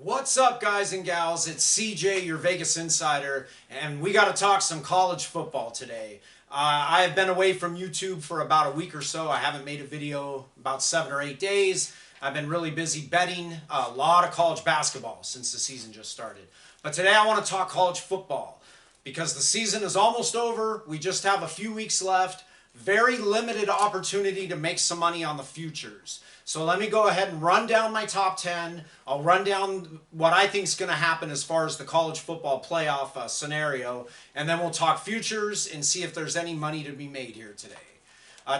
What's up, guys and gals? It's CJ, your Vegas Insider, and we got to talk some college football today. I have been away from YouTube for about a week or so. I haven't made a video about 7 or 8 days. I've been really busy betting a lot of college basketball since the season just started. But today I want to talk college football because the season is almost over. We just have a few weeks left. Very limited opportunity to make some money on the futures. So let me go ahead and run down my top 10. I'll run down what I think is going to happen as far as the college football playoff scenario. And then we'll talk futures and see if there's any money to be made here today.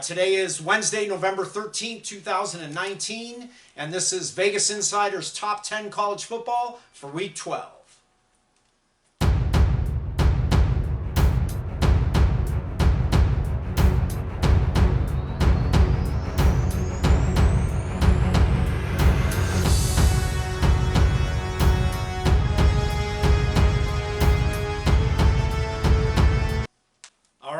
Today is Wednesday, November 13th, 2019. And this is Vegas Insider's Top 10 College Football for Week 12.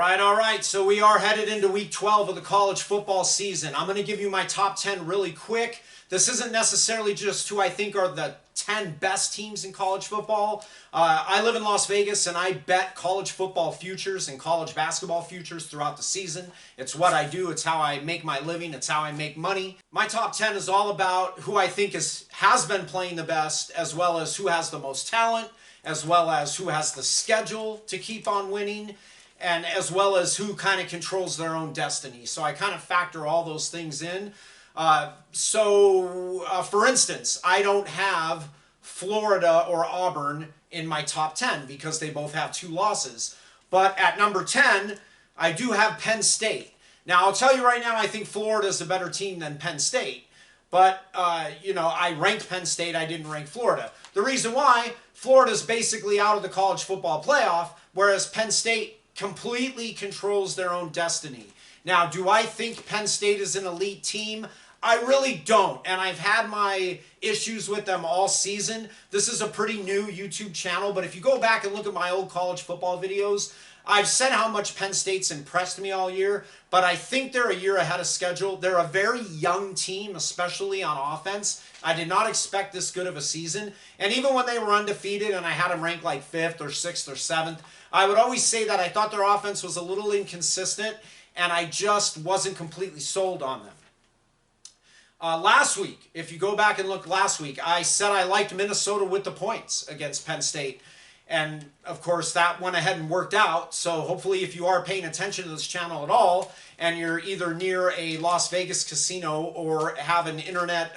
All right, so we are headed into week 12 of the college football season. I'm going to give you my top 10 really quick. This isn't necessarily just who I think are the 10 best teams in college football. I live in Las Vegas and I bet college football futures and college basketball futures throughout the season. It's what I do. It's how I make my living. It's how I make money. My top 10 is all about who I think has been playing the best, as well as who has the most talent, as well as who has the schedule to keep on winning, and as well as who kind of controls their own destiny. So I kind of factor all those things in. For instance, I don't have Florida or Auburn in my top 10 because they both have 2 losses. But at number 10, I do have Penn State. Now, I'll tell you right now, I think Florida is a better team than Penn State. But, I ranked Penn State. I didn't rank Florida. The reason why, Florida's basically out of the college football playoff, whereas Penn State completely controls their own destiny. Now, do I think Penn State is an elite team? I really don't, and I've had my issues with them all season. This is a pretty new YouTube channel, but if you go back and look at my old college football videos, I've said how much Penn State's impressed me all year, but I think they're a year ahead of schedule. They're a very young team, especially on offense. I did not expect this good of a season, and even when they were undefeated and I had them ranked like 5th or 6th or 7th, I would always say that I thought their offense was a little inconsistent, and I just wasn't completely sold on them. Last week, if you go back and look last week, I said I liked Minnesota with the points against Penn State. And, of course, that went ahead and worked out. So hopefully if you are paying attention to this channel at all, and you're either near a Las Vegas casino or have an internet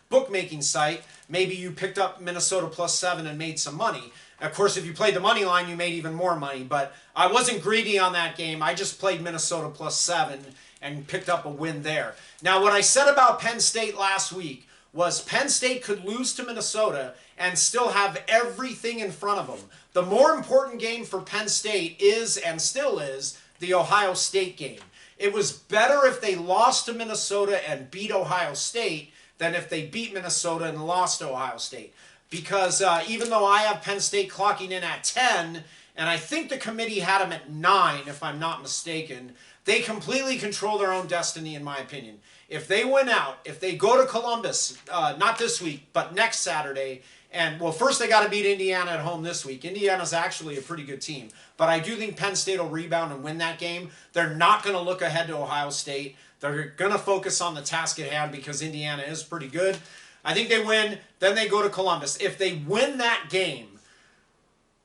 bookmaking site, maybe you picked up Minnesota +7 and made some money. Of course, if you played the money line, you made even more money. But I wasn't greedy on that game. I just played Minnesota +7 and picked up a win there. Now, what I said about Penn State last week was Penn State could lose to Minnesota and still have everything in front of them. The more important game for Penn State is, and still is, the Ohio State game. It was better if they lost to Minnesota and beat Ohio State than if they beat Minnesota and lost to Ohio State. Because even though I have Penn State clocking in at 10, and I think the committee had them at 9, if I'm not mistaken, they completely control their own destiny, in my opinion. If they win out, if they go to Columbus, not this week, but next Saturday, and, well, first they got to beat Indiana at home this week. Indiana's actually a pretty good team. But I do think Penn State will rebound and win that game. They're not going to look ahead to Ohio State. They're going to focus on the task at hand because Indiana is pretty good. I think they win, then they go to Columbus. If they win that game,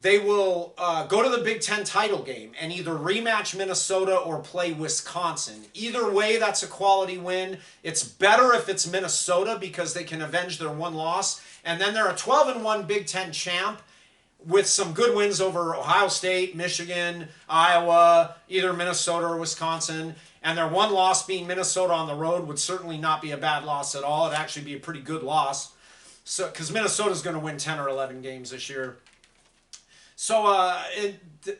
they will go to the Big Ten title game and either rematch Minnesota or play Wisconsin. Either way, that's a quality win. It's better if it's Minnesota because they can avenge their one loss. And then they're a 12-1 Big Ten champ with some good wins over Ohio State, Michigan, Iowa, either Minnesota or Wisconsin. And their one loss being Minnesota on the road would certainly not be a bad loss at all. It'd actually be a pretty good loss. So, because Minnesota's going to win 10 or 11 games this year. So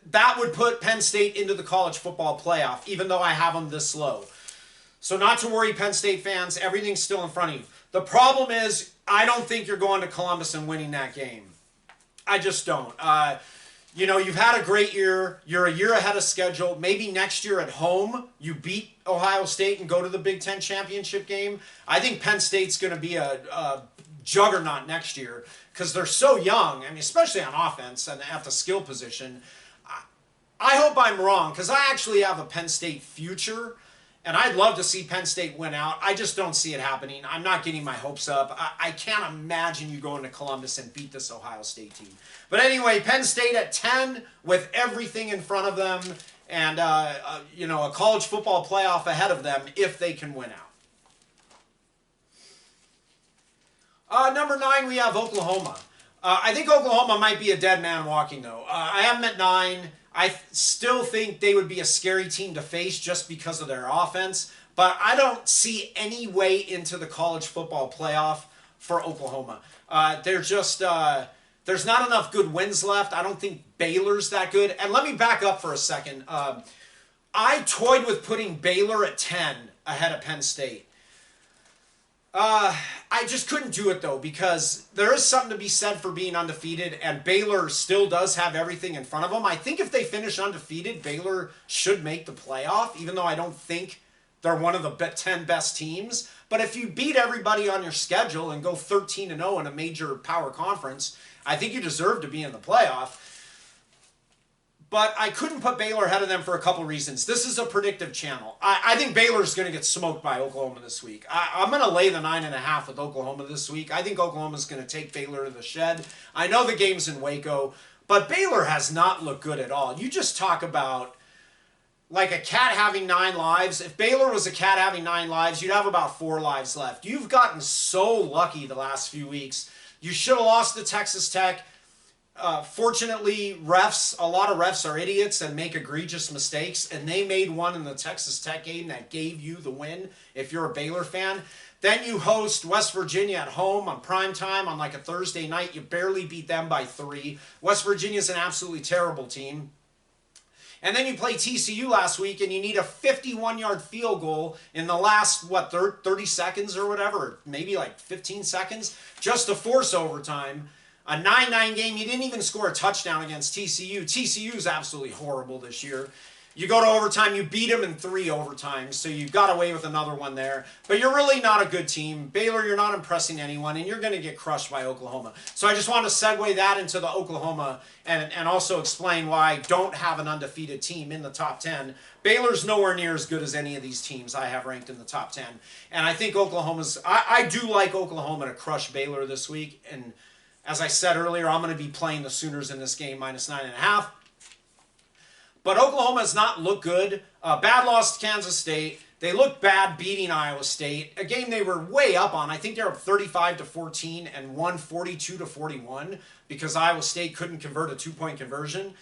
that would put Penn State into the college football playoff, even though I have them this low. So not to worry, Penn State fans, everything's still in front of you. The problem is, I don't think you're going to Columbus and winning that game. I just don't. You've had a great year. You're a year ahead of schedule. Maybe next year at home, you beat Ohio State and go to the Big Ten championship game. I think Penn State's going to be a juggernaut next year because they're so young. I mean, especially on offense and at the skill position. I hope I'm wrong because I actually have a Penn State future. And I'd love to see Penn State win out. I just don't see it happening. I'm not getting my hopes up. I can't imagine you going to Columbus and beat this Ohio State team. But anyway, Penn State at 10 with everything in front of them and a college football playoff ahead of them if they can win out. Number 9, we have Oklahoma. I think Oklahoma might be a dead man walking, though. I have them at 9. I still think they would be a scary team to face just because of their offense, but I don't see any way into the college football playoff for Oklahoma. There's not enough good wins left. I don't think Baylor's that good. And let me back up for a second. I toyed with putting Baylor at 10 ahead of Penn State. I just couldn't do it, though, because there is something to be said for being undefeated, and Baylor still does have everything in front of them. I think if they finish undefeated, Baylor should make the playoff, even though I don't think they're one of the 10 best teams. But if you beat everybody on your schedule and go 13-0 in a major power conference, I think you deserve to be in the playoff. But I couldn't put Baylor ahead of them for a couple reasons. This is a predictive channel. I think Baylor's going to get smoked by Oklahoma this week. I'm going to lay the 9.5 with Oklahoma this week. I think Oklahoma's going to take Baylor to the shed. I know the game's in Waco, but Baylor has not looked good at all. You just talk about like a cat having 9 lives. If Baylor was a cat having 9 lives, you'd have about 4 lives left. You've gotten so lucky the last few weeks. You should have lost to Texas Tech. Fortunately, a lot of refs are idiots and make egregious mistakes, and they made one in the Texas Tech game that gave you the win if you're a Baylor fan. Then you host West Virginia at home on prime time on like a Thursday night. You barely beat them by 3. West Virginia's an absolutely terrible team. And then you play TCU last week, and you need a 51-yard field goal in the last, 30 seconds or whatever, maybe like 15 seconds, just to force overtime. A 9-9 game, you didn't even score a touchdown against TCU. TCU's absolutely horrible this year. You go to overtime, you beat them in 3 overtimes, so you got away with another one there. But you're really not a good team. Baylor, you're not impressing anyone, and you're going to get crushed by Oklahoma. So I just want to segue that into the Oklahoma and also explain why I don't have an undefeated team in the top 10. Baylor's nowhere near as good as any of these teams I have ranked in the top 10. And I think I do like Oklahoma to crush Baylor this week, and as I said earlier, I'm going to be playing the Sooners in this game, minus 9.5. But Oklahoma has not looked good. Bad loss to Kansas State. They looked bad beating Iowa State, a game they were way up on. I think they're up 35-14 and won 42-41 because Iowa State couldn't convert a 2-point conversion.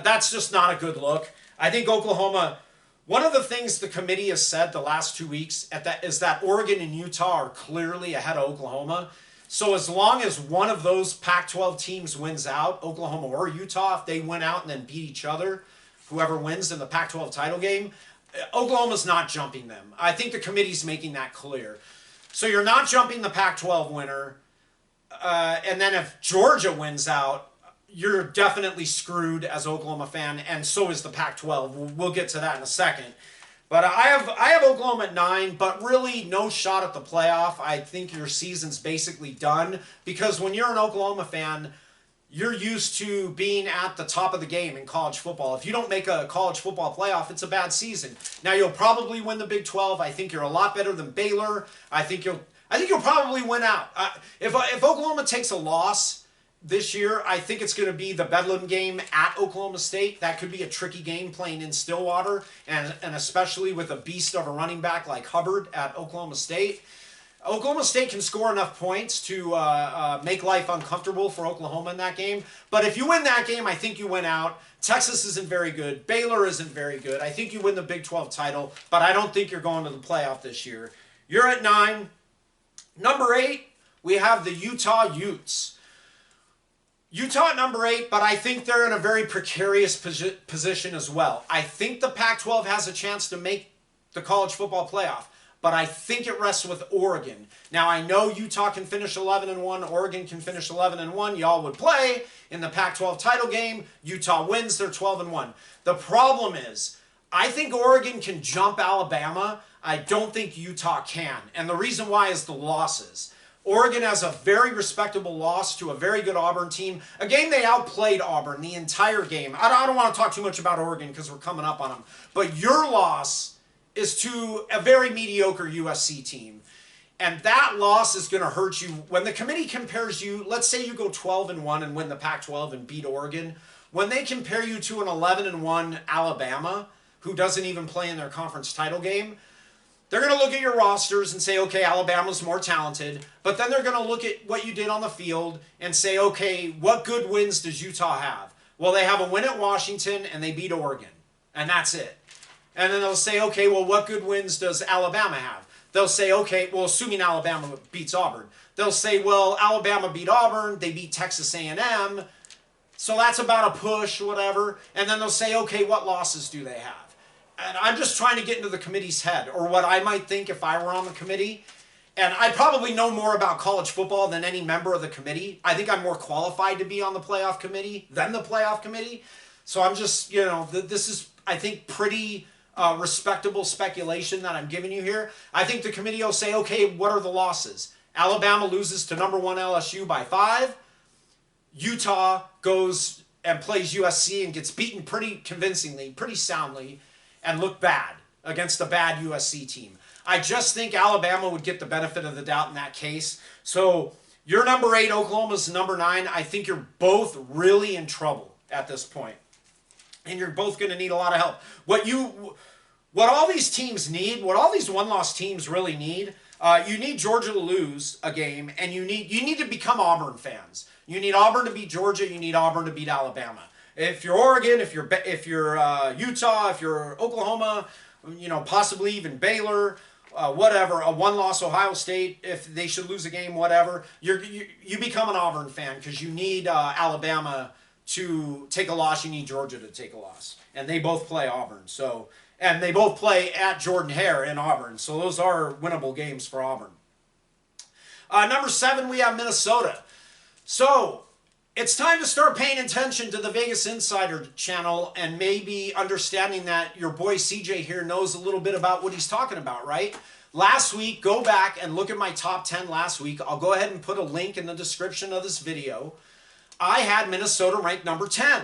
That's just not a good look. I think Oklahoma, one of the things the committee has said the last 2 weeks is that Oregon and Utah are clearly ahead of Oklahoma. So as long as one of those Pac-12 teams wins out, Oklahoma or Utah, if they win out and then beat each other, whoever wins in the Pac-12 title game, Oklahoma's not jumping them. I think the committee's making that clear. So you're not jumping the Pac-12 winner. And then if Georgia wins out, you're definitely screwed as an Oklahoma fan, and so is the Pac-12. We'll get to that in a second. But I have Oklahoma at 9, but really no shot at the playoff. I think your season's basically done because when you're an Oklahoma fan, you're used to being at the top of the game in college football. If you don't make a college football playoff, it's a bad season. Now you'll probably win the Big 12. I think you're a lot better than Baylor. I think you'll probably win out. If Oklahoma takes a loss this year, I think it's going to be the Bedlam game at Oklahoma State. That could be a tricky game playing in Stillwater, and especially with a beast of a running back like Hubbard at Oklahoma State. Oklahoma State can score enough points to make life uncomfortable for Oklahoma in that game. But if you win that game, I think you win out. Texas isn't very good. Baylor isn't very good. I think you win the Big 12 title, but I don't think you're going to the playoff this year. You're at 9. Number 8, we have the Utah Utes. Utah at number 8, but I think they're in a very precarious position as well. I think the Pac-12 has a chance to make the college football playoff, but I think it rests with Oregon. Now, I know Utah can finish 11-1, Oregon can finish 11-1. Y'all would play in the Pac-12 title game. Utah wins, they're 12-1. The problem is, I think Oregon can jump Alabama. I don't think Utah can, and the reason why is the losses. Oregon has a very respectable loss to a very good Auburn team. A game they outplayed Auburn the entire game. I don't want to talk too much about Oregon because we're coming up on them. But your loss is to a very mediocre USC team. And that loss is going to hurt you. When the committee compares you, let's say you go 12-1 and win the Pac-12 and beat Oregon. When they compare you to an 11-1 Alabama, who doesn't even play in their conference title game, they're going to look at your rosters and say, okay, Alabama's more talented. But then they're going to look at what you did on the field and say, okay, what good wins does Utah have? Well, they have a win at Washington and they beat Oregon. And that's it. And then they'll say, okay, well, what good wins does Alabama have? They'll say, okay, well, assuming Alabama beats Auburn. They'll say, well, Alabama beat Auburn. They beat Texas A&M. So that's about a push, whatever. And then they'll say, okay, what losses do they have? And I'm just trying to get into the committee's head, or what I might think if I were on the committee. And I probably know more about college football than any member of the committee. I think I'm more qualified to be on the playoff committee than the playoff committee. So I'm just, you know, this is, I think, pretty respectable speculation that I'm giving you here. I think the committee will say, okay, what are the losses? Alabama loses to number 1 LSU by 5. Utah goes and plays USC and gets beaten pretty convincingly, pretty soundly, and look bad against a bad USC team. I just think Alabama would get the benefit of the doubt in that case. So you're number 8, Oklahoma's number 9. I think you're both really in trouble at this point. And you're both going to need a lot of help. What all these teams need, what all these one-loss teams really need, you need Georgia to lose a game, and you need to become Auburn fans. You need Auburn to beat Georgia. You need Auburn to beat Alabama. If you're Oregon, if you're Utah, if you're Oklahoma, you know, possibly even Baylor, whatever, a one-loss Ohio State, if they should lose a game, whatever, you become an Auburn fan because you need Alabama to take a loss. You need Georgia to take a loss, and they both play Auburn. So, and they both play at Jordan-Hare in Auburn. So those are winnable games for Auburn. Number 7, we have Minnesota. So it's time to start paying attention to the Vegas Insider channel and maybe understanding that your boy CJ here knows a little bit about what he's talking about, right? Last week, go back and look at my top 10 last week. I'll go ahead and put a link in the description of this video. I had Minnesota ranked number 10.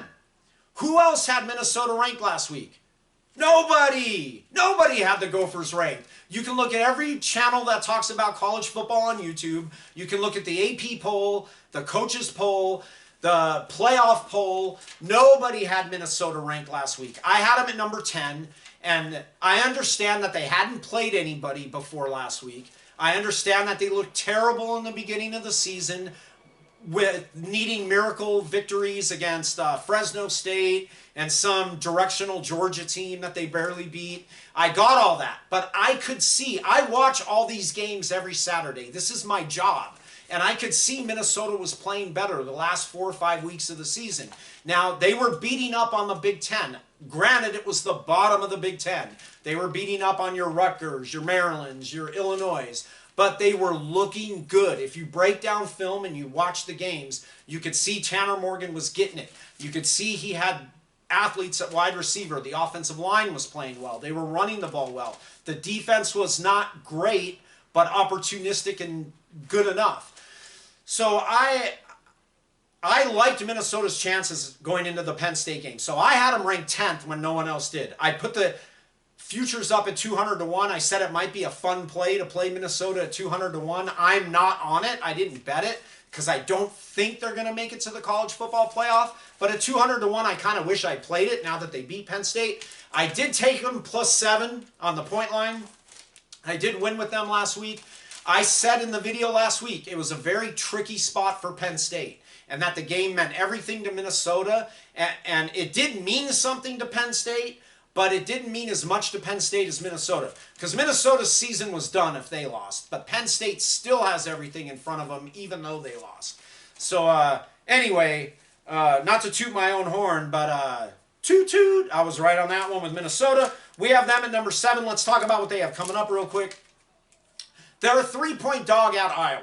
Who else had Minnesota ranked last week? Nobody! Nobody had the Gophers ranked. You can look at every channel that talks about college football on YouTube. You can look at the AP poll, the coaches poll, the playoff poll. Nobody had Minnesota ranked last week. I had them at number 10, and I understand that they hadn't played anybody before last week. I understand that they looked terrible in the beginning of the season, with needing miracle victories against Fresno State and some directional Georgia team that they barely beat. I got all that, but I could see, I watch all these games every Saturday. This is my job. And I could see Minnesota was playing better the last 4 or 5 weeks of the season. Now, they were beating up on the Big Ten. Granted, it was the bottom of the Big Ten. They were beating up on your Rutgers, your Marylands, your Illinois. But they were looking good. If you break down film and you watch the games, you could see Tanner Morgan was getting it. You could see he had athletes at wide receiver. The offensive line was playing well. They were running the ball well. The defense was not great, but opportunistic and good enough. So I liked Minnesota's chances going into the Penn State game. So I had them ranked 10th when no one else did. I put the futures up at 200-1. I said it might be a fun play to play Minnesota at 200-1. I'm not on it. I didn't bet it because I don't think they're going to make it to the college football playoff. But at 200-1, I kind of wish I played it now that they beat Penn State. I did take them +7 on the point line. I did win with them last week. I said in the video last week it was a very tricky spot for Penn State and that the game meant everything to Minnesota. And it did mean something to Penn State, but it didn't mean as much to Penn State as Minnesota. Because Minnesota's season was done if they lost. But Penn State still has everything in front of them, even though they lost. So anyway, not to toot my own horn, but toot toot. I was right on that one with Minnesota. We have them at number 7. Let's talk about what they have coming up real quick. They're a 3-point dog at Iowa.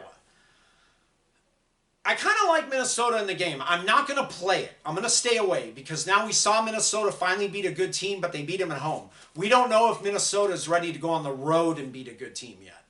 I kind of like Minnesota in the game. I'm not going to play it. I'm going to stay away because now we saw Minnesota finally beat a good team, but they beat them at home. We don't know if Minnesota is ready to go on the road and beat a good team yet.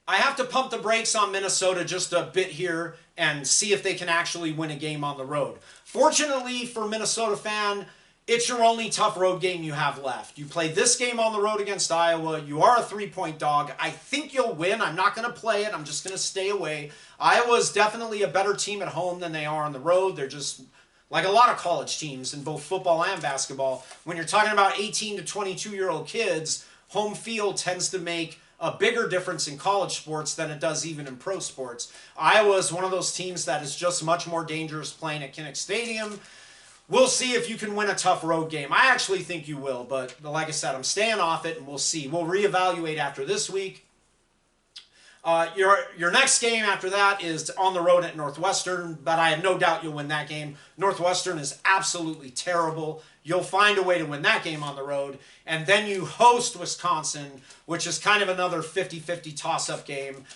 I have to pump the brakes on Minnesota just a bit here and see if they can actually win a game on the road. Fortunately for Minnesota fan, it's your only tough road game you have left. You play this game on the road against Iowa. You are a 3-point dog. I think you'll win. I'm not going to play it. I'm just going to stay away. Iowa's definitely a better team at home than they are on the road. They're just like a lot of college teams in both football and basketball. When you're talking about 18 to 22-year-old kids, home field tends to make a bigger difference in college sports than it does even in pro sports. Iowa is one of those teams that is just much more dangerous playing at Kinnick Stadium. We'll see if you can win a tough road game. I actually think you will, but like I said, I'm staying off it, and we'll see. We'll reevaluate after this week. Your next game after that is on the road at Northwestern, but I have no doubt you'll win that game. Northwestern is absolutely terrible. You'll find a way to win that game on the road. And then you host Wisconsin, which is kind of another 50-50 toss-up game.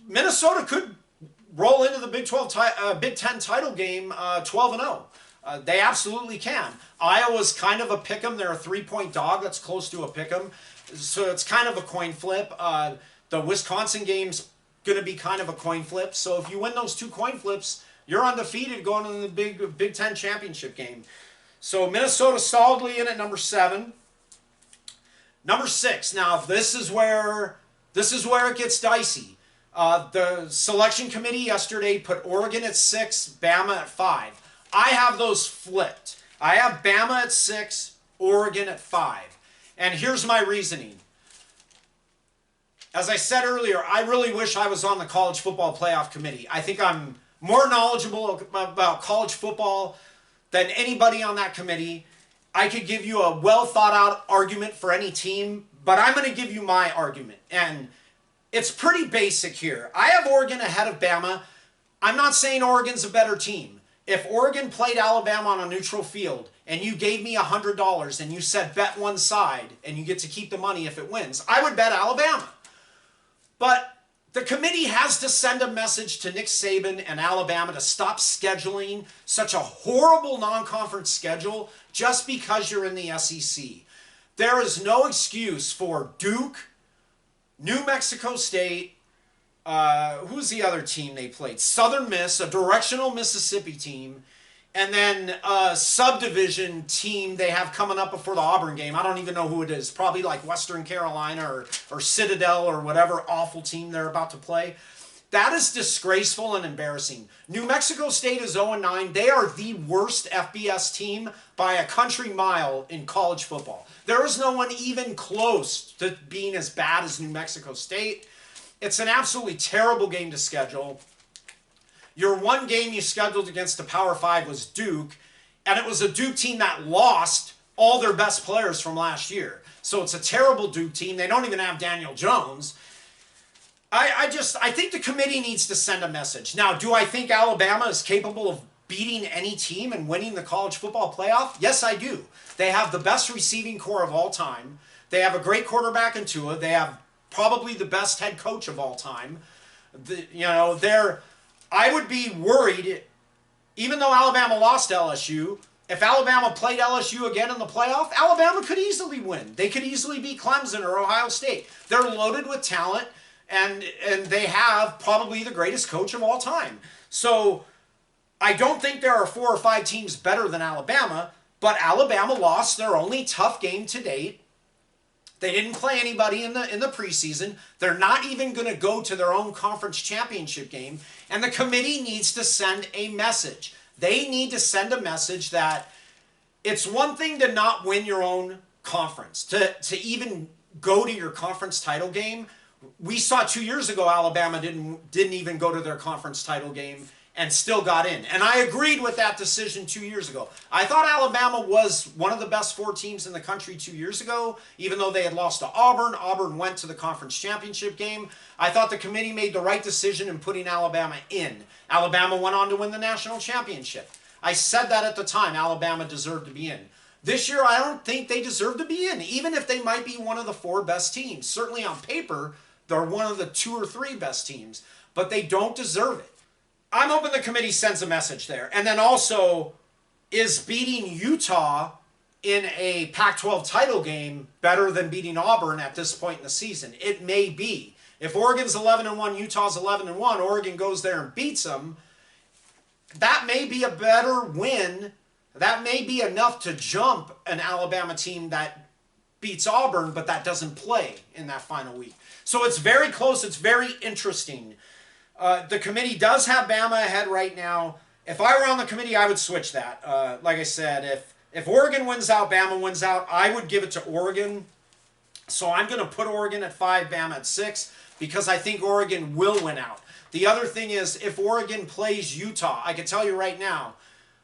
Minnesota could roll into the Big Ten title game 12-0. They absolutely can. Iowa's kind of a pick'em. They're a 3-point dog. That's close to a pick'em. So it's kind of a coin flip. The Wisconsin game's going to be kind of a coin flip. So if you win those 2 coin flips, you're undefeated going into the Big Ten championship game. So Minnesota solidly in at number 7. Number 6. Now, this is where it gets dicey. The selection committee yesterday put Oregon at 6, Bama at 5. I have those flipped. I have Bama at 6, Oregon at 5. And here's my reasoning. As I said earlier, I really wish I was on the college football playoff committee. I think I'm more knowledgeable about college football than anybody on that committee. I could give you a well thought out argument for any team, but I'm going to give you my argument. And it's pretty basic here. I have Oregon ahead of Bama. I'm not saying Oregon's a better team. If Oregon played Alabama on a neutral field and you gave me $100 and you said bet one side and you get to keep the money if it wins, I would bet Alabama. But the committee has to send a message to Nick Saban and Alabama to stop scheduling such a horrible non-conference schedule just because you're in the SEC. There is no excuse for Duke, New Mexico State, who's the other team they played? Southern Miss, a directional Mississippi team, and then a subdivision team they have coming up before the Auburn game. I don't even know who it is. Probably like Western Carolina or Citadel or whatever awful team they're about to play. That is disgraceful and embarrassing. New Mexico State is 0-9. They are the worst FBS team by a country mile in college football. There is no one even close to being as bad as New Mexico State. It's an absolutely terrible game to schedule. Your one game you scheduled against the Power 5 was Duke, and it was a Duke team that lost all their best players from last year. So it's a terrible Duke team. They don't even have Daniel Jones. I think the committee needs to send a message. Now, do I think Alabama is capable of beating any team and winning the college football playoff? Yes, I do. They have the best receiving core of all time. They have a great quarterback in Tua. They have probably the best head coach of all time. I would be worried, even though Alabama lost LSU, if Alabama played LSU again in the playoff, Alabama could easily win. They could easily beat Clemson or Ohio State. They're loaded with talent, and they have probably the greatest coach of all time. So I don't think there are 4 or 5 teams better than Alabama, but Alabama lost their only tough game to date. They didn't play anybody in the preseason. They're not even going to go to their own conference championship game. And the committee needs to send a message. They need to send a message that it's one thing to not win your own conference, to even go to your conference title game. We saw 2 years ago Alabama didn't even go to their conference title game and still got in. And I agreed with that decision 2 years ago. I thought Alabama was one of the best 4 teams in the country 2 years ago, even though they had lost to Auburn. Auburn went to the conference championship game. I thought the committee made the right decision in putting Alabama in. Alabama went on to win the national championship. I said that at the time, Alabama deserved to be in. This year, I don't think they deserve to be in, even if they might be one of the 4 best teams. Certainly on paper, they're one of the 2 or 3 best teams, but they don't deserve it. I'm hoping the committee sends a message there. And then also, is beating Utah in a Pac-12 title game better than beating Auburn at this point in the season? It may be. If Oregon's 11-1, Utah's 11-1, Oregon goes there and beats them, that may be a better win. That may be enough to jump an Alabama team that beats Auburn, but that doesn't play in that final week. So it's very close. It's very interesting. The committee does have Bama ahead right now. If I were on the committee, I would switch that. Like I said, if Oregon wins out, Bama wins out, I would give it to Oregon. So I'm going to put Oregon at 5, Bama at 6, because I think Oregon will win out. The other thing is, if Oregon plays Utah, I can tell you right now,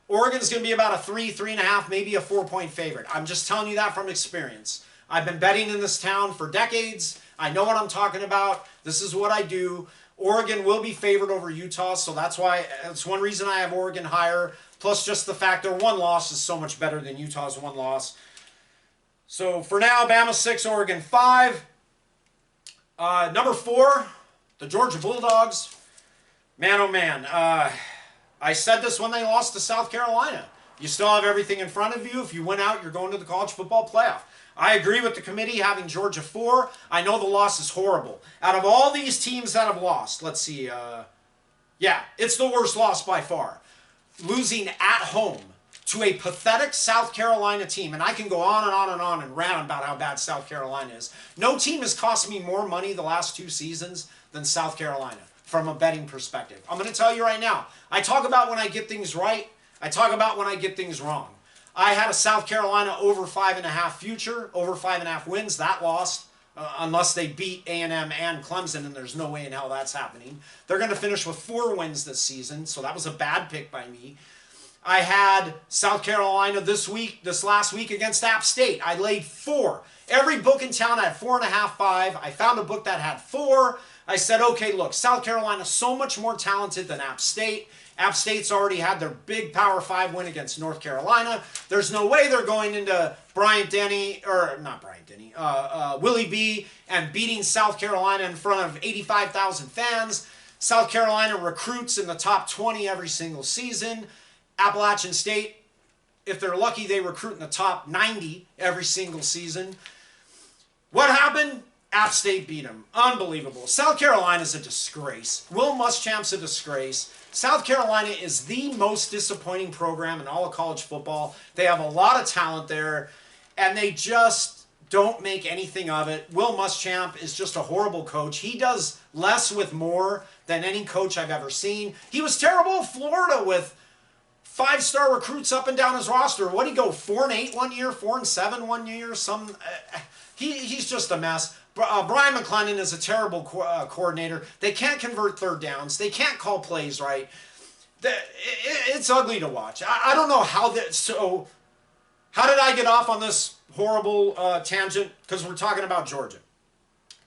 Oregon's going to be about a 3, 3.5, maybe a 4-point favorite. I'm just telling you that from experience. I've been betting in this town for decades. I know what I'm talking about. This is what I do. Oregon will be favored over Utah, so that's one reason I have Oregon higher. Plus just the fact their one loss is so much better than Utah's one loss. So for now, Bama 6, Oregon 5. Number 4, the Georgia Bulldogs. Man, oh man. I said this when they lost to South Carolina. You still have everything in front of you. If you win out, you're going to the college football playoff. I agree with the committee having Georgia 4. I know the loss is horrible. Out of all these teams that have lost, let's see. Yeah, it's the worst loss by far. Losing at home to a pathetic South Carolina team. And I can go on and on and on and rant about how bad South Carolina is. No team has cost me more money the last 2 seasons than South Carolina from a betting perspective. I'm going to tell you right now. I talk about when I get things right. I talk about when I get things wrong. I had a South Carolina over 5.5 future, over 5.5 wins. That lost, unless they beat A&M and Clemson, and there's no way in hell that's happening. They're going to finish with 4 wins this season, so that was a bad pick by me. I had South Carolina this last week against App State. I laid 4. Every book in town had 4.5, 5. I found a book that had 4. I said, okay, look, South Carolina's so much more talented than App State. App State's already had their big Power 5 win against North Carolina. There's no way they're going into Willie B and beating South Carolina in front of 85,000 fans. South Carolina recruits in the top 20 every single season. Appalachian State, if they're lucky, they recruit in the top 90 every single season. What happened? App State beat them. Unbelievable. South Carolina's a disgrace. Will Muschamp's a disgrace. South Carolina is the most disappointing program in all of college football. They have a lot of talent there, and they just don't make anything of it. Will Muschamp is just a horrible coach. He does less with more than any coach I've ever seen. He was terrible in Florida with 5-star recruits up and down his roster. What did he go, 4-8 one year, 4-7 one year? He's just a mess. Brian McClendon is a terrible coordinator. They can't convert third downs. They can't call plays right. It's ugly to watch. I don't know how that. So, how did I get off on this horrible tangent? Because we're talking about Georgia.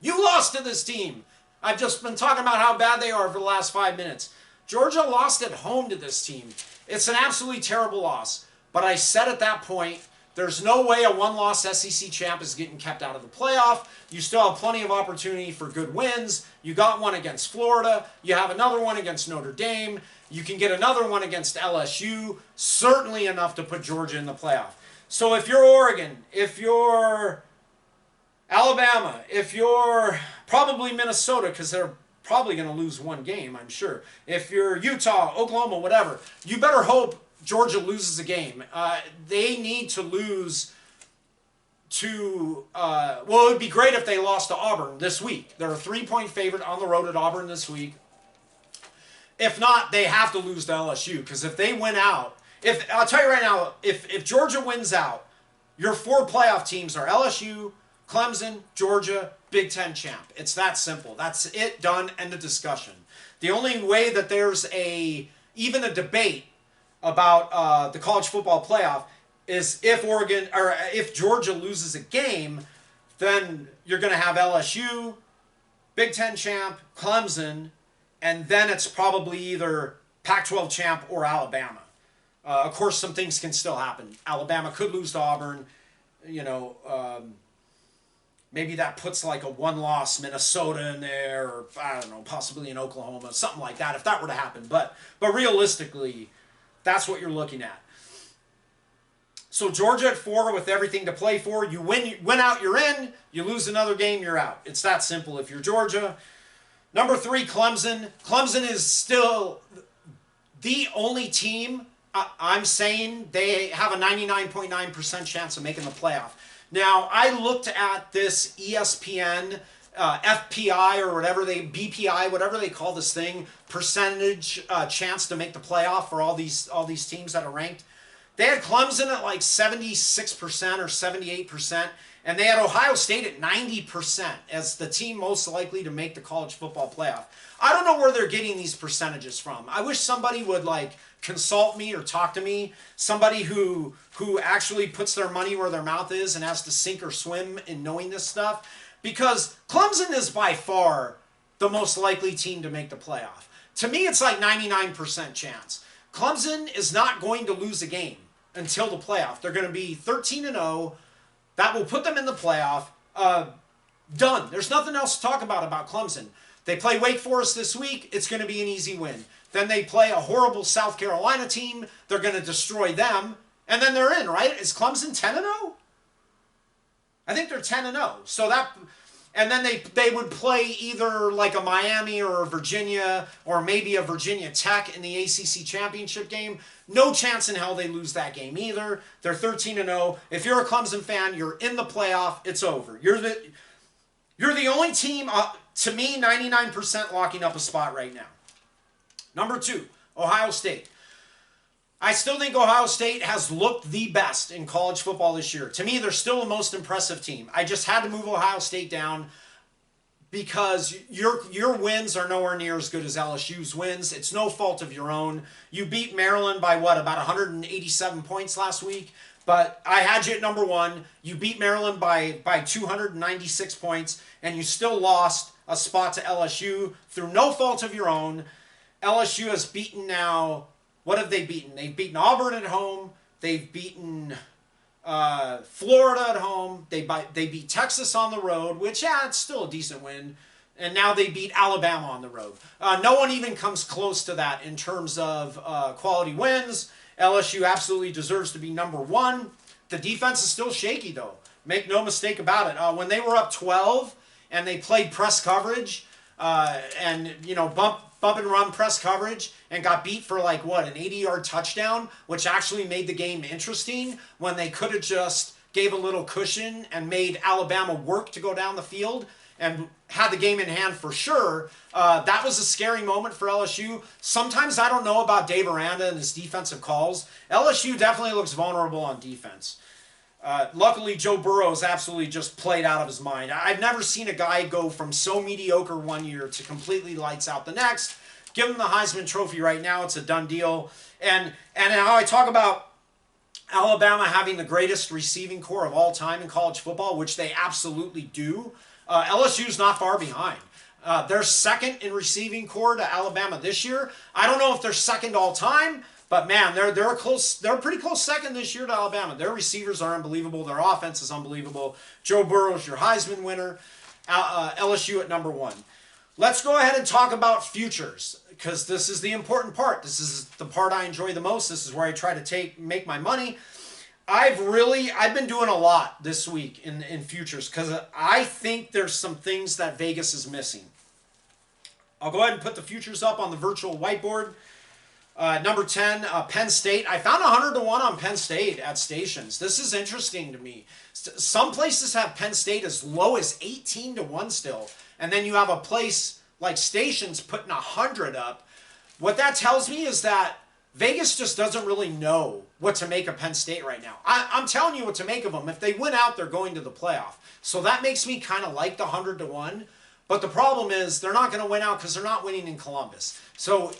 You lost to this team. I've just been talking about how bad they are for the last 5 minutes. Georgia lost at home to this team. It's an absolutely terrible loss. But I said at that point, there's no way a one-loss SEC champ is getting kept out of the playoff. You still have plenty of opportunity for good wins. You got one against Florida. You have another one against Notre Dame. You can get another one against LSU. Certainly enough to put Georgia in the playoff. So if you're Oregon, if you're Alabama, if you're probably Minnesota, because they're probably going to lose one game, I'm sure. If you're Utah, Oklahoma, whatever, you better hope Georgia loses a game. They need to lose to, well, it would be great if they lost to Auburn this week. They're a 3-point favorite on the road at Auburn this week. If not, they have to lose to LSU, because if they win out, I'll tell you right now, if Georgia wins out, your 4 playoff teams are LSU, Clemson, Georgia, Big Ten champ. It's that simple. That's it, done, end of discussion. The only way that there's even a debate about the college football playoff is if Georgia loses a game, then you're going to have LSU, Big Ten champ, Clemson, and then it's probably either Pac-12 champ or Alabama. Of course, some things can still happen. Alabama could lose to Auburn. Maybe that puts like a one-loss Minnesota in there, or I don't know, possibly in Oklahoma, something like that, if that were to happen. But realistically, that's what you're looking at. So Georgia at 4 with everything to play for. You win out, you're in. You lose another game, you're out. It's that simple if you're Georgia. Number 3, Clemson. Clemson is still the only team, I'm saying they have a 99.9% chance of making the playoff. Now, I looked at this ESPN, FPI or whatever BPI, whatever they call this thing, percentage chance to make the playoff for all these teams that are ranked. They had Clemson at like 76% or 78%, and they had Ohio State at 90% as the team most likely to make the college football playoff. I don't know where they're getting these percentages from. I wish somebody would like consult me or talk to me. Somebody who actually puts their money where their mouth is and has to sink or swim in knowing this stuff. Because Clemson is by far the most likely team to make the playoff. To me, it's like 99% chance. Clemson is not going to lose a game until the playoff. They're going to be 13-0. That will put them in the playoff. Done. There's nothing else to talk about Clemson. They play Wake Forest this week. It's going to be an easy win. Then they play a horrible South Carolina team. They're going to destroy them. And then they're in, right? Is Clemson 10-0? I think they're 10-0. So that, and then they would play either like a Miami or a Virginia or maybe a Virginia Tech in the ACC championship game. No chance in hell they lose that game either. They're 13-0. If you're a Clemson fan, you're in the playoff. It's over. You're the only team, to me, 99% locking up a spot right now. Number 2, Ohio State. I still think Ohio State has looked the best in college football this year. To me, they're still the most impressive team. I just had to move Ohio State down because your wins are nowhere near as good as LSU's wins. It's no fault of your own. You beat Maryland by what, about 187 points last week? But I had you at number 1. You beat Maryland by 296 points, and you still lost a spot to LSU through no fault of your own. LSU has beaten now... What have they beaten? They've beaten Auburn at home. They've beaten Florida at home. They beat Texas on the road, which, yeah, it's still a decent win. And now they beat Alabama on the road. No one even comes close to that in terms of quality wins. LSU absolutely deserves to be number 1. The defense is still shaky, though. Make no mistake about it. When they were up 12 and they played press coverage and, you know, bump and run press coverage and got beat for like, what, an 80-yard touchdown, which actually made the game interesting when they could have just gave a little cushion and made Alabama work to go down the field and had the game in hand for sure. That was a scary moment for LSU. Sometimes I don't know about Dave Aranda and his defensive calls. LSU definitely looks vulnerable on defense. Luckily, Joe Burrow's absolutely just played out of his mind. I've never seen a guy go from so mediocre one year to completely lights out the next. Give him the Heisman Trophy right now. It's a done deal. And how I talk about Alabama having the greatest receiving core of all time in college football, which they absolutely do, LSU's not far behind. They're second in receiving core to Alabama this year. I don't know if they're second all time, but man, they're a pretty close second this year to Alabama. Their receivers are unbelievable. Their offense is unbelievable. Joe Burrow's your Heisman winner. LSU at number 1. Let's go ahead and talk about futures, because this is the important part. This is the part I enjoy the most. This is where I try to make my money. I've been doing a lot this week in futures because I think there's some things that Vegas is missing. I'll go ahead and put the futures up on the virtual whiteboard. Number 10, Penn State. I found 100 to 1 on Penn State at stations. This is interesting to me. Some places have Penn State as low as 18 to 1 still. And then you have a place like stations putting 100 up. What that tells me is that Vegas just doesn't really know what to make of Penn State right now. I'm telling you what to make of them. If they win out, they're going to the playoff. So that makes me kind of like the 100 to 1. But the problem is they're not going to win out because they're not winning in Columbus. So,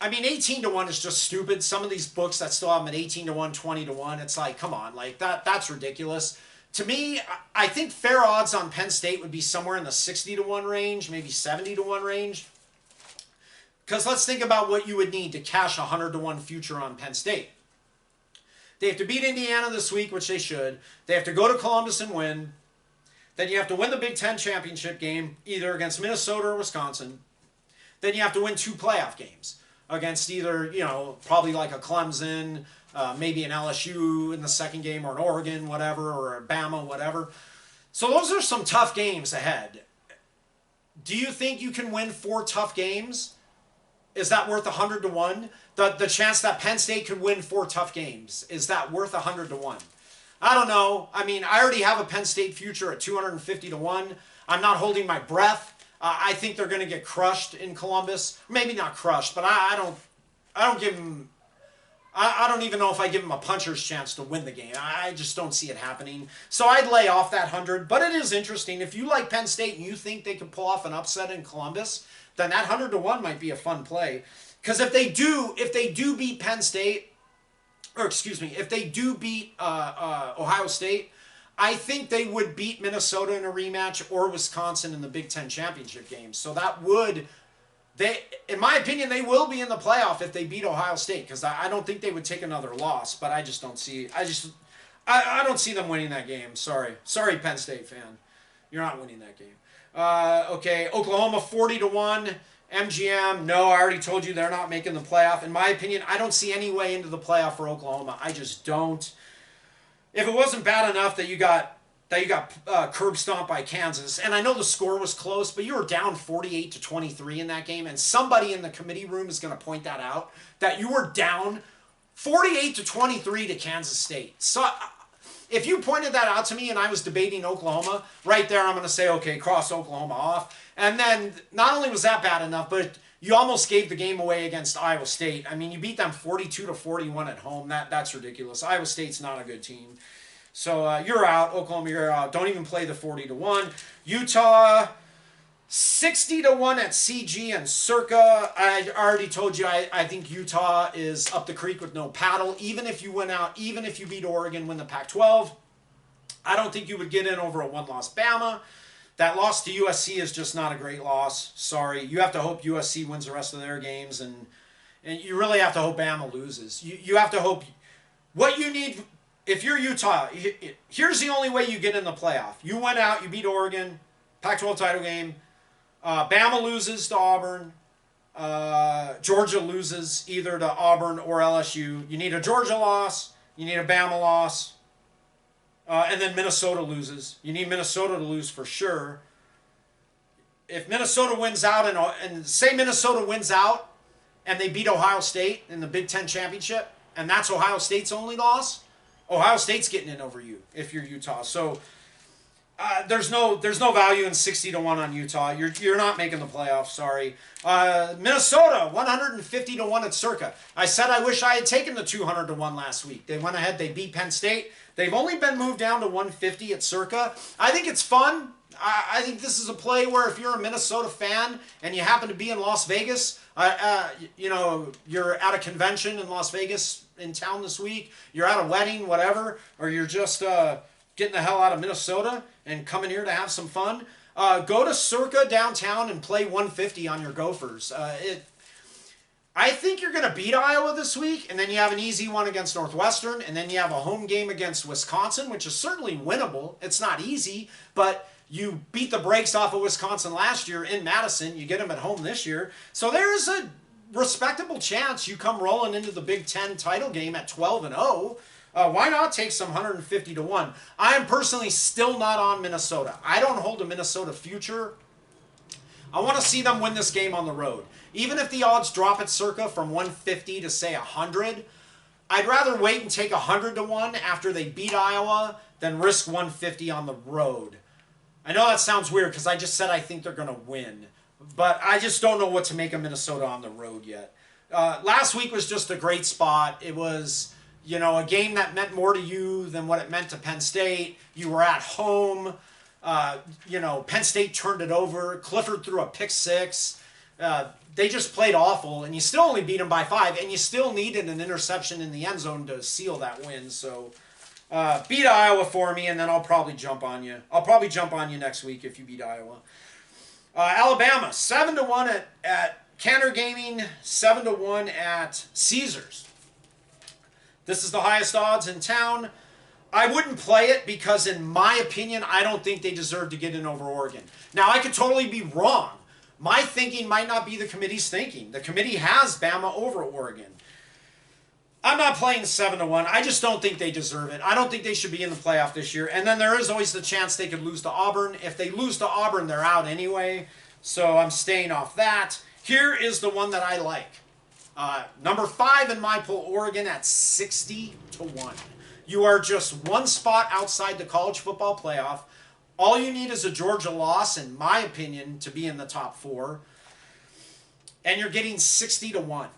I mean, 18 to 1 is just stupid. Some of these books that still have them at 18 to 1, 20 to 1, it's like, come on, like that's ridiculous. To me, I think fair odds on Penn State would be somewhere in the 60 to 1 range, maybe 70 to 1 range. Because let's think about what you would need to cash a 100 to 1 future on Penn State. They have to beat Indiana this week, which they should. They have to go to Columbus and win. Then you have to win the Big Ten championship game, either against Minnesota or Wisconsin. Then you have to win 2 playoff games against either, you know, probably like a Clemson, maybe an LSU in the second game, or an Oregon, whatever, or a Bama, whatever. So those are some tough games ahead. Do you think you can win 4 tough games? Is that worth 100 to 1? The chance that Penn State could win 4 tough games, is that worth 100 to 1? I don't know. I mean, I already have a Penn State future at 250 to 1. I'm not holding my breath. I think they're going to get crushed in Columbus. Maybe not crushed, but I don't give them. I don't even know if I give them a puncher's chance to win the game. I just don't see it happening. So I'd lay off that 100. But it is interesting. If you like Penn State and you think they can pull off an upset in Columbus, then that 100 to 1 might be a fun play. Because if they do beat Penn State, or excuse me, if they do beat Ohio State, I think they would beat Minnesota in a rematch or Wisconsin in the Big Ten championship game. So that would, in my opinion, they will be in the playoff if they beat Ohio State, because I don't think they would take another loss. But I just don't see. I don't see them winning that game. Sorry, Penn State fan, you're not winning that game. Okay, Oklahoma 40 to 1. MGM, no, I already told you they're not making the playoff. In my opinion, I don't see any way into the playoff for Oklahoma. I just don't. If it wasn't bad enough that you got curb stomped by Kansas, and I know the score was close, but you were down 48 to 23 in that game, and somebody in the committee room is going to point that out, that you were down 48 to 23 to Kansas State. So if you pointed that out to me and I was debating Oklahoma, right there I'm going to say, okay, cross Oklahoma off. And then not only was that bad enough, but you almost gave the game away against Iowa State. I mean, you beat them 42 to 41 at home. That's ridiculous. Iowa State's not a good team. So you're out. Oklahoma, you're out. Don't even play the 40 to 1. Utah 60 to 1 at CG and Circa. I already told you I think Utah is up the creek with no paddle. Even if you went out, even if you beat Oregon, win the Pac-12, I don't think you would get in over a one-loss Bama. That loss to USC is just not a great loss. Sorry. You have to hope USC wins the rest of their games, and you really have to hope Bama loses. You have to hope. What you need, if you're Utah, here's the only way you get in the playoff. You went out, you beat Oregon, Pac-12 title game. Bama loses to Auburn. Georgia loses either to Auburn or LSU. You need a Georgia loss. You need a Bama loss. And then Minnesota loses. You need Minnesota to lose for sure. If Minnesota wins out, and say Minnesota wins out, and they beat Ohio State in the Big Ten championship, and that's Ohio State's only loss, Ohio State's getting in over you if you're Utah. So there's no value in 60 to 1 on Utah. You're not making the playoffs. Sorry. Minnesota 150 to 1 at Circa. I said I wish I had taken the 200 to 1 last week. They went ahead. They beat Penn State. They've only been moved down to 150 at Circa. I think it's fun. I think this is a play where if you're a Minnesota fan and you happen to be in Las Vegas, you're at a convention in Las Vegas in town this week, you're at a wedding, whatever, or you're just getting the hell out of Minnesota and coming here to have some fun, go to Circa downtown and play 150 on your Gophers. I think you're going to beat Iowa this week, and then you have an easy one against Northwestern, and then you have a home game against Wisconsin, which is certainly winnable. It's not easy, but you beat the brakes off of Wisconsin last year in Madison. You get them at home this year. So there is a respectable chance you come rolling into the Big Ten title game at 12-0. Why not take some 150 to 1? I am personally still not on Minnesota. I don't hold a Minnesota future. I want to see them win this game on the road. Even if the odds drop at Circa from 150 to, say, 100, I'd rather wait and take 100 to 1 after they beat Iowa than risk 150 on the road. I know that sounds weird because I just said I think they're going to win. But I just don't know what to make of Minnesota on the road yet. Last week was just a great spot. It was, a game that meant more to you than what it meant to Penn State. You were at home. Penn State turned it over. Clifford threw a pick 6. They just played awful, and you still only beat them by 5, and you still needed an interception in the end zone to seal that win. So beat Iowa for me, and then I'll probably jump on you. I'll probably jump on you next week if you beat Iowa. Alabama 7 to 1 at Cantor Gaming, 7 to 1 at Caesars. This is the highest odds in town. I wouldn't play it because, in my opinion, I don't think they deserve to get in over Oregon. Now, I could totally be wrong. My thinking might not be the committee's thinking. The committee has Bama over Oregon. I'm not playing 7 to 1. I just don't think they deserve it. I don't think they should be in the playoff this year. And then there is always the chance they could lose to Auburn. If they lose to Auburn, they're out anyway. So I'm staying off that. Here is the one that I like. Number 5 in my poll, Oregon at 60-1. You are just one spot outside the college football playoff. All you need is a Georgia loss, in my opinion, to be in the top 4. And you're getting 60-1.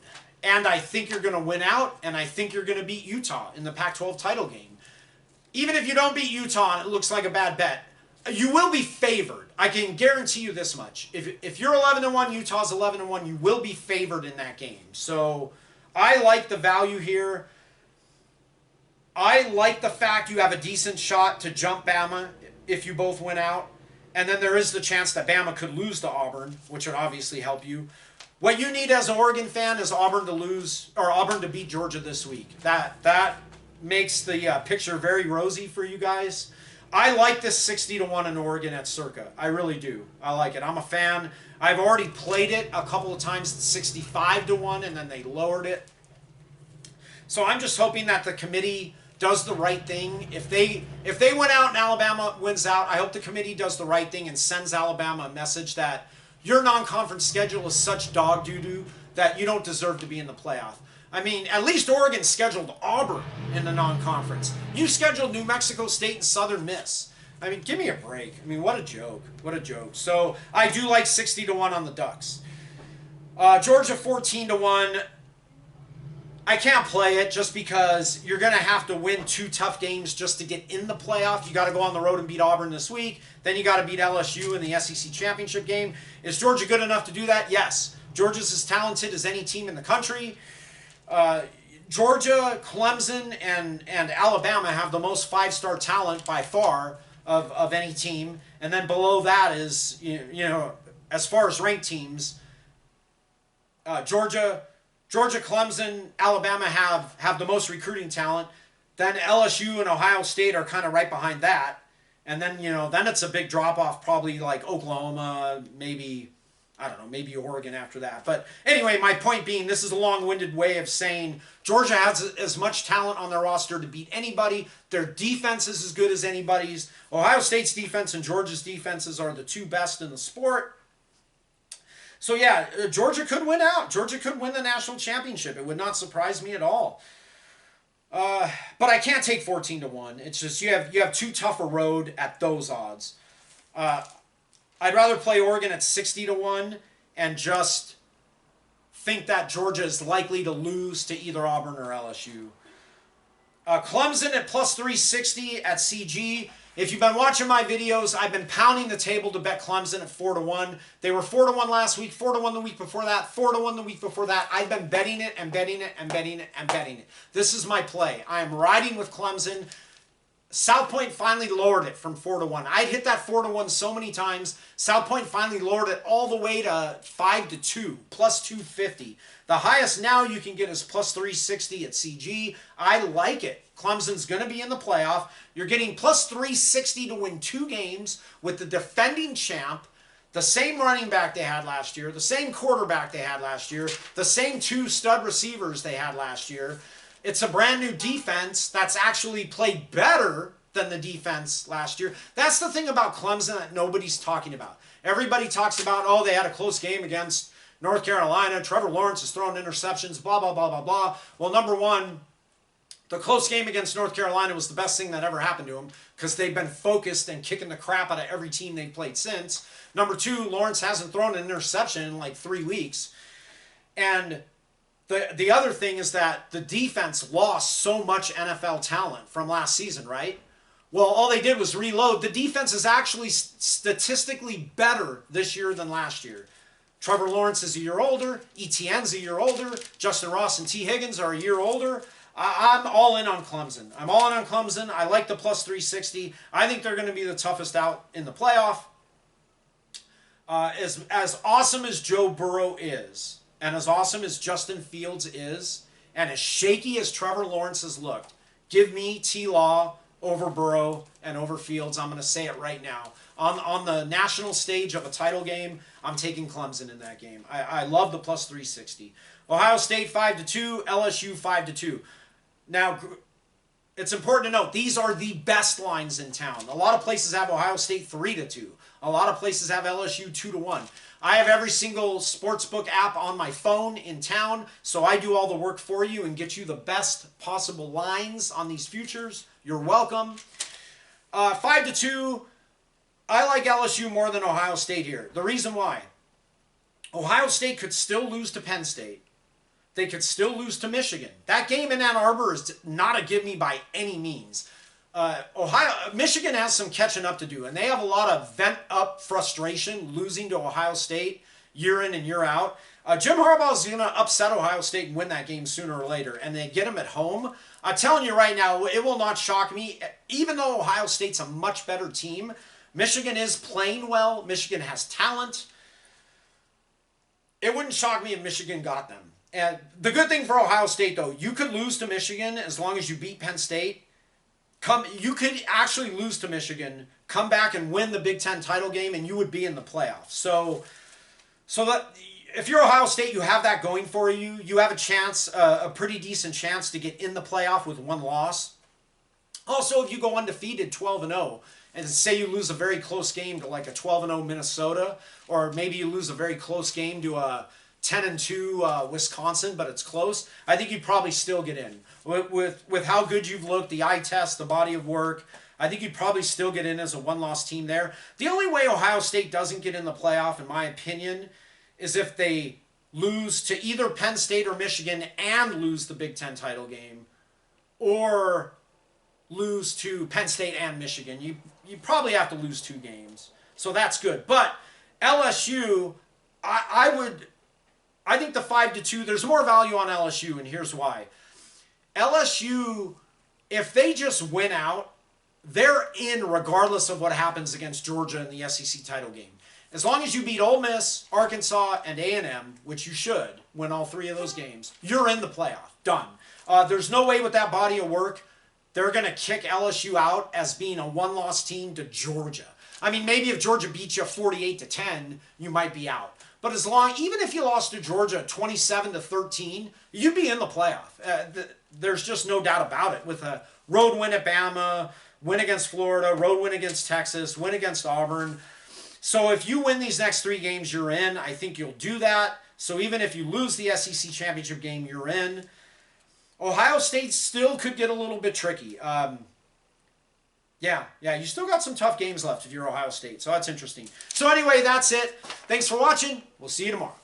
And I think you're going to win out, and I think you're going to beat Utah in the Pac-12 title game. Even if you don't beat Utah and it looks like a bad bet, you will be favored. I can guarantee you this much. If you're 11-1, Utah's 11-1, you will be favored in that game. So I like the value here. I like the fact you have a decent shot to jump Bama if you both win out. And then there is the chance that Bama could lose to Auburn, which would obviously help you. What you need as an Oregon fan is Auburn to lose, or Auburn to beat Georgia this week. That makes the picture very rosy for you guys. I like this 60-1 in Oregon at Circa. I really do. I like it. I'm a fan. I've already played it a couple of times at 65-1, and then they lowered it. So I'm just hoping that the committee does the right thing. If they win out and Alabama wins out, I hope the committee does the right thing and sends Alabama a message that your non-conference schedule is such dog doo-doo that you don't deserve to be in the playoff. I mean, at least Oregon scheduled Auburn in the non-conference. You scheduled New Mexico State and Southern Miss. I mean, give me a break. I mean, what a joke. What a joke. So I do like 60-1 on the Ducks. Georgia 14-1. I can't play it just because you're going to have to win 2 tough games just to get in the playoff. You got to go on the road and beat Auburn this week. Then you got to beat LSU in the SEC championship game. Is Georgia good enough to do that? Yes. Georgia's as talented as any team in the country. Georgia, Clemson, and Alabama have the most 5-star talent by far of any team. And then below that is, you know, as far as ranked teams, Georgia, Clemson, Alabama have the most recruiting talent. Then LSU and Ohio State are kind of right behind that. And then, you know, then it's a big drop-off, probably like Oklahoma, maybe, I don't know, maybe Oregon after that. But anyway, my point being, this is a long-winded way of saying Georgia has as much talent on their roster to beat anybody. Their defense is as good as anybody's. Ohio State's defense and Georgia's defenses are the 2 best in the sport. So yeah, Georgia could win out. Georgia could win the national championship. It would not surprise me at all. But I can't take 14-1. It's just you have too tough a road at those odds. I'd rather play Oregon at 60-1 and just think that Georgia is likely to lose to either Auburn or LSU. Clemson at plus 360 at CG. If you've been watching my videos, I've been pounding the table to bet Clemson at 4-1. They were 4-1 last week, 4-1 the week before that, 4-1 the week before that. I've been betting it and betting it and betting it and betting it. This is my play. I am riding with Clemson. South Point finally lowered it from 4-1. I'd hit that 4-1 so many times. South Point finally lowered it all the way to 5-2, plus 250. The highest now you can get is plus 360 at CG. I like it. Clemson's going to be in the playoff. You're getting plus 360 to win 2 games with the defending champ, the same running back they had last year, the same quarterback they had last year, the same 2 stud receivers they had last year. It's a brand new defense that's actually played better than the defense last year. That's the thing about Clemson that nobody's talking about. Everybody talks about, oh, they had a close game against North Carolina. Trevor Lawrence is throwing interceptions, blah, blah, blah, blah, blah. Well, number one, the close game against North Carolina was the best thing that ever happened to them because they've been focused and kicking the crap out of every team they've played since. Number two, Lawrence hasn't thrown an interception in like 3 weeks. And the other thing is that the defense lost so much NFL talent from last season, right? Well, all they did was reload. The defense is actually statistically better this year than last year. Trevor Lawrence is a year older. Etienne's a year older. Justin Ross and T. Higgins are a year older. I'm all in on Clemson. I'm all in on Clemson. I like the plus 360. I think they're going to be the toughest out in the playoff. As awesome as Joe Burrow is, and as awesome as Justin Fields is, and as shaky as Trevor Lawrence has looked, give me T-Law over Burrow and over Fields. I'm going to say it right now. On the national stage of a title game, I'm taking Clemson in that game. I love the plus 360. Ohio State 5-2, LSU 5-2. Now, it's important to note, these are the best lines in town. A lot of places have Ohio State 3-2. A lot of places have LSU 2-1. I have every single sportsbook app on my phone in town, so I do all the work for you and get you the best possible lines on these futures. You're welcome. 5-2, I like LSU more than Ohio State here. The reason why, Ohio State could still lose to Penn State. They could still lose to Michigan. That game in Ann Arbor is not a give me by any means. Michigan has some catching up to do, and they have a lot of vent up frustration losing to Ohio State year in and year out. Jim Harbaugh is going to upset Ohio State and win that game sooner or later, and they get them at home. I'm telling you right now, it will not shock me. Even though Ohio State's a much better team, Michigan is playing well. Michigan has talent. It wouldn't shock me if Michigan got them. And the good thing for Ohio State, though, you could lose to Michigan as long as you beat Penn State. You could actually lose to Michigan, come back and win the Big Ten title game, and you would be in the playoffs. So that if you're Ohio State, you have that going for you. You have a chance, a pretty decent chance to get in the playoff with one loss. Also, if you go undefeated 12-0, and say you lose a very close game to like a 12-0 Minnesota, or maybe you lose a very close game to a 10-2 Wisconsin, but it's close, I think you'd probably still get in. With how good you've looked, the eye test, the body of work, I think you'd probably still get in as a one-loss team there. The only way Ohio State doesn't get in the playoff, in my opinion, is if they lose to either Penn State or Michigan and lose the Big Ten title game, or lose to Penn State and Michigan. You probably have to lose 2 games. So that's good. But LSU, I think the 5-2, there's more value on LSU, and here's why. LSU, if they just win out, they're in regardless of what happens against Georgia in the SEC title game. As long as you beat Ole Miss, Arkansas, and A&M, which you should win all 3 of those games, you're in the playoff. Done. There's no way with that body of work they're going to kick LSU out as being a one-loss team to Georgia. I mean, maybe if Georgia beats you 48-10, you might be out. But even if you lost to Georgia 27-13, you'd be in the playoff. There's just no doubt about it. With a road win at Bama, win against Florida, road win against Texas, win against Auburn. So if you win these next 3 games, you're in. I think you'll do that. So even if you lose the SEC championship game, you're in. Ohio State still could get a little bit tricky. Yeah, you still got some tough games left if you're Ohio State, so that's interesting. So anyway, that's it. Thanks for watching. We'll see you tomorrow.